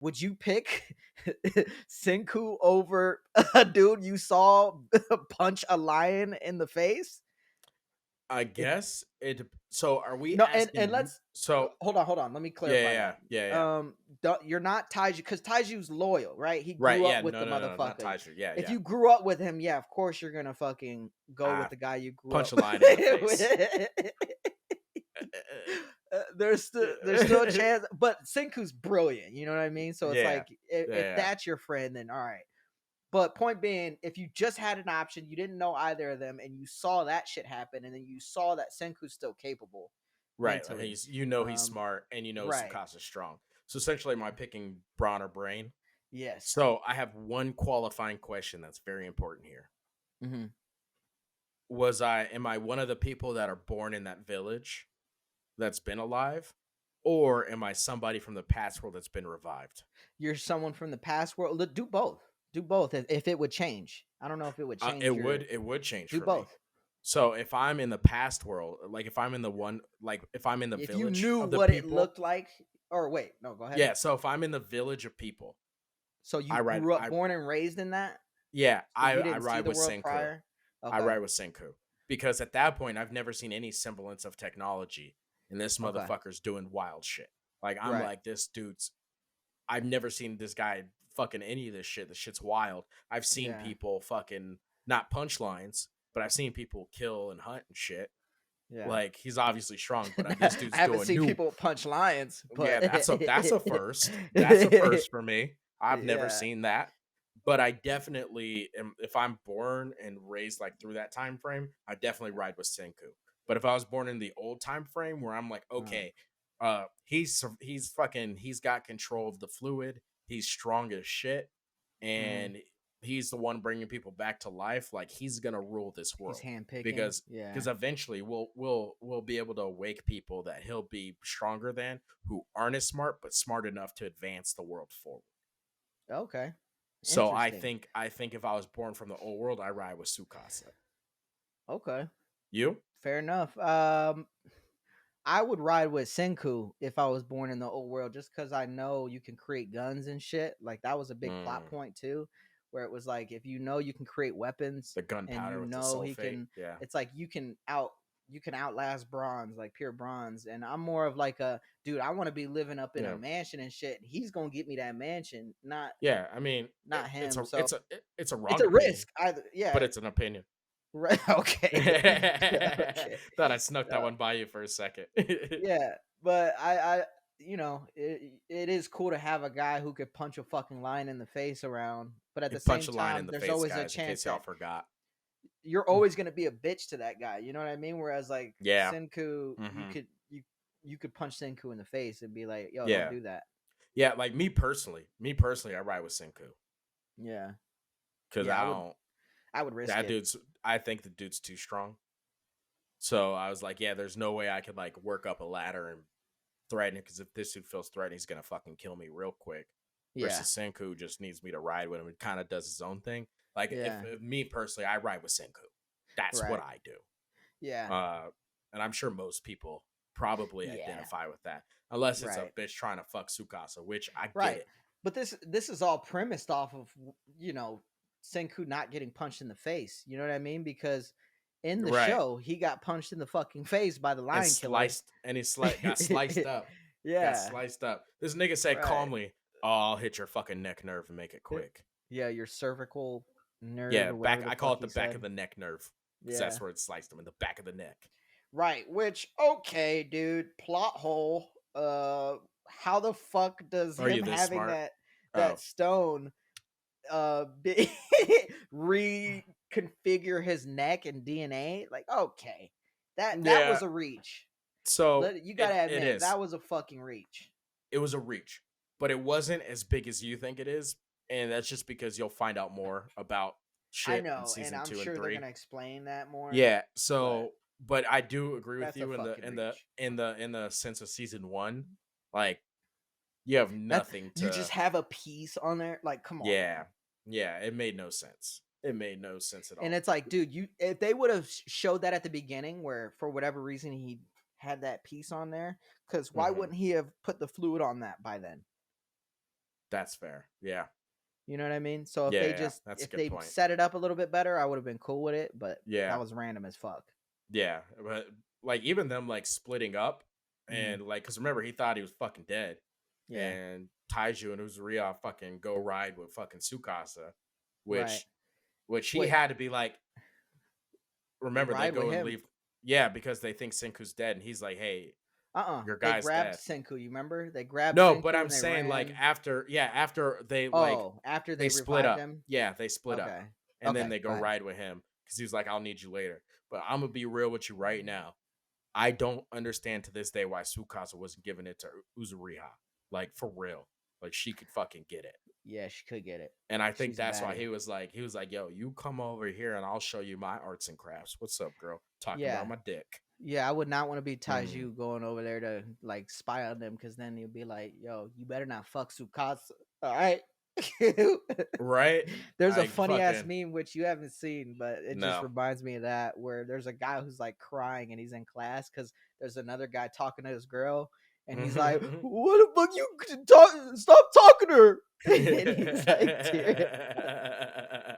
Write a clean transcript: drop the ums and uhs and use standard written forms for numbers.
would you pick Senku over a dude you saw punch a lion in the face? I If guess it. So are we no, and asking? let's So hold on. Let me yeah, clarify yeah, that. yeah, yeah. You're not Taiju because Taiju's loyal, right? He Right. grew up Yeah. with No. the No. No. Not motherfucker. Taisha. Yeah. If Yeah. you grew up with him, yeah, of course you're gonna fucking go with Ah, the guy you grew punch up a line in the face. with. There's still a chance, but Senku's brilliant. You know what I mean? So it's Yeah. like Yeah. if Yeah. that's your friend, then all right. But point being, if you just had an option, you didn't know either of them, and you saw that shit happen, and then you saw that Senku's still capable Right. Like mentally, he's um, smart, and right? Tsukasa's strong. So essentially, am I picking brawn or brain? Yes. So I have one qualifying question that's very important here. Hmm. Am I one of the people that are born in that village that's been alive? Or am I somebody from the past world that's been revived? You're someone from the past world. Do both. Do both if it would change. I don't know if it would change your. It would change Do for me. both. So if I'm in the past world, like if I'm in the one, like if I'm in the If you village knew of the what it people, looked like, or wait, no, go ahead. yeah. So if I'm in the village of people, So you I ride. grew up, born and raised in that. Yeah, So you I didn't see ride the with world Senku. prior. I Okay. ride with Senku because at that point I've never seen any semblance of technology, and this Okay. motherfucker's doing wild shit. Like I'm Right. like this dude's. I've never seen this guy fucking any of this shit. This shit's wild. I've seen Yeah. people fucking not punchlines, but I've seen people kill and hunt and shit. Yeah. Like he's obviously strong, but this I dude's haven't doing seen new. people punch lions, Yeah, but that's a first. That's a first for me. I've never yeah. seen that. But I definitely am if I'm born and raised like through that time frame, I definitely ride with Senku. But if I was born in the old time frame where I'm like, Uh, okay, he's got control of the fluid, he's strong as shit, mhm. and he's the one bringing people back to life, like he's going to rule this He's world handpicking. because Yeah. eventually we'll be able to awake people that he'll be stronger than who aren't as smart but smart enough to advance the world forward. Okay. So Interesting. I think if I was born from the old world, I ride with Tsukasa. Okay. You? Fair enough. I would ride with Senku if I was born in the old world, just because I know you can create guns and shit. Like that was a big plot Mm, point too, where it was like if you know you can create weapons the and gunpowder you with the know he sulfate. can, Yeah. it's like you can outlast bronze, like pure bronze. And I'm more of like a dude. I want to be living up in a Yeah. mansion and shit. He's gonna get me that mansion, Yeah. I mean, him. So it's a it's wrong a opinion, risk. Either but yeah, it's an opinion. right. Okay, okay. Thought I snuck that No, one by you for a second. yeah, but it is cool to have a guy who could punch a fucking lion in the face around. But at You the punch same a line in time, the there's face, always a guys, in chance case y'all that forgot. you're always gonna be a bitch to that guy. You know what I mean? Whereas like Yeah. Senku, Hmm. you could punch Senku in the face and be like, "Yo, don't Yeah. do that." Yeah. Like me personally, I ride with Senku Yeah, because yeah, I would risk that it. dude's, I think the dude's too strong. So I was like, yeah, there's no way I could like work up a ladder and threaten it because if this dude feels threatened, he's gonna fucking kill me real quick. Yeah, Versus Senku just needs me to ride with him and kind of does his own thing. Like yeah, if me personally, I ride with Senku. That's what right. I do. Yeah, Uh, and I'm sure most people probably yeah, identify with that, unless it's a right. bitch trying to fuck Tsukasa, which I get Right. it. But this is all premised off of Senku not getting punched in the face. You know what I mean? Because in the Right. show, he got punched in the fucking face by the lion killer. Got sliced up. Got Yeah. sliced up. This nigga said Right. calmly, "Oh, I'll hit your fucking neck nerve and make it quick." Yeah, your cervical nerve Yeah, or whatever back. the I call fuck it the he back of said. the neck nerve because that's Yeah. where it sliced him in the back of the neck. Right. Which okay, dude, plot hole. How the fuck does Are you him this having smart? that Oh, stone be reconfigure his neck and DNA. Like, okay, that yeah. was a reach. So You gotta it admit is. that was a fucking reach. It was a reach, but it wasn't as big as you think it is, and that's just because you'll find out more about I shit in know, and season I'm 2 and sure they're 3. gonna explain that more, Yeah, but so but I do agree with that's a you fucking reach. in the sense of season 1, like you have That nothing you just to. have a piece on there. Like, come on, Yeah. man. Yeah, it made no sense. It made no sense at And all. it's like, dude, you if they would have showed that at the beginning, where for whatever reason he had that piece on there, because why Mhm. wouldn't he have put the fluid on that by then? That's fair. Yeah. You know what I mean? So Yeah, yeah, that's a if good they point. set it up a little bit better, I would have been cool with it. But that Yeah. was random as fuck. Yeah. But like even them like splitting up Hmm. and like, cause remember he thought he was fucking dead, Yeah. and Taiju and Uzuriha fucking go ride with fucking Tsukasa, Right. which he Wait. had to be like, remember they Ride with go and him. leave. Yeah, because they think Senku's dead, and he's like, hey, your They guy's grabbed dead. Senku. You remember? They grabbed No, but Senku I'm and they saying like ran. after, yeah, after they like Oh, after they they split revived up. him. Yeah, they split up, Okay. and then Okay. they Go go ahead. ride with him because he was like, I'll need you later. But I'm gonna be real with you right now. I don't understand to this day why Tsukasa wasn't giving it to Uzuriha. Like for real. Like she could fucking get it. Yeah, she could get it. And I think She's a that's why baddie. he was like, yo, you come over here and I'll show you my arts and crafts. What's up, girl? Talking about Yeah. my dick. Yeah, I would not want to be Mm. Taiju going over there to like spy on them because then you'll be like, yo, you better not fuck Tsukasa. All right. Right? There's a I funny ass fucking meme which you haven't seen, but it just no. reminds me of that where there's a guy who's like crying and he's in class because there's another guy talking to his girl and he's like, "What the fuck you talk? Stop talking to her!" And he's like tearing.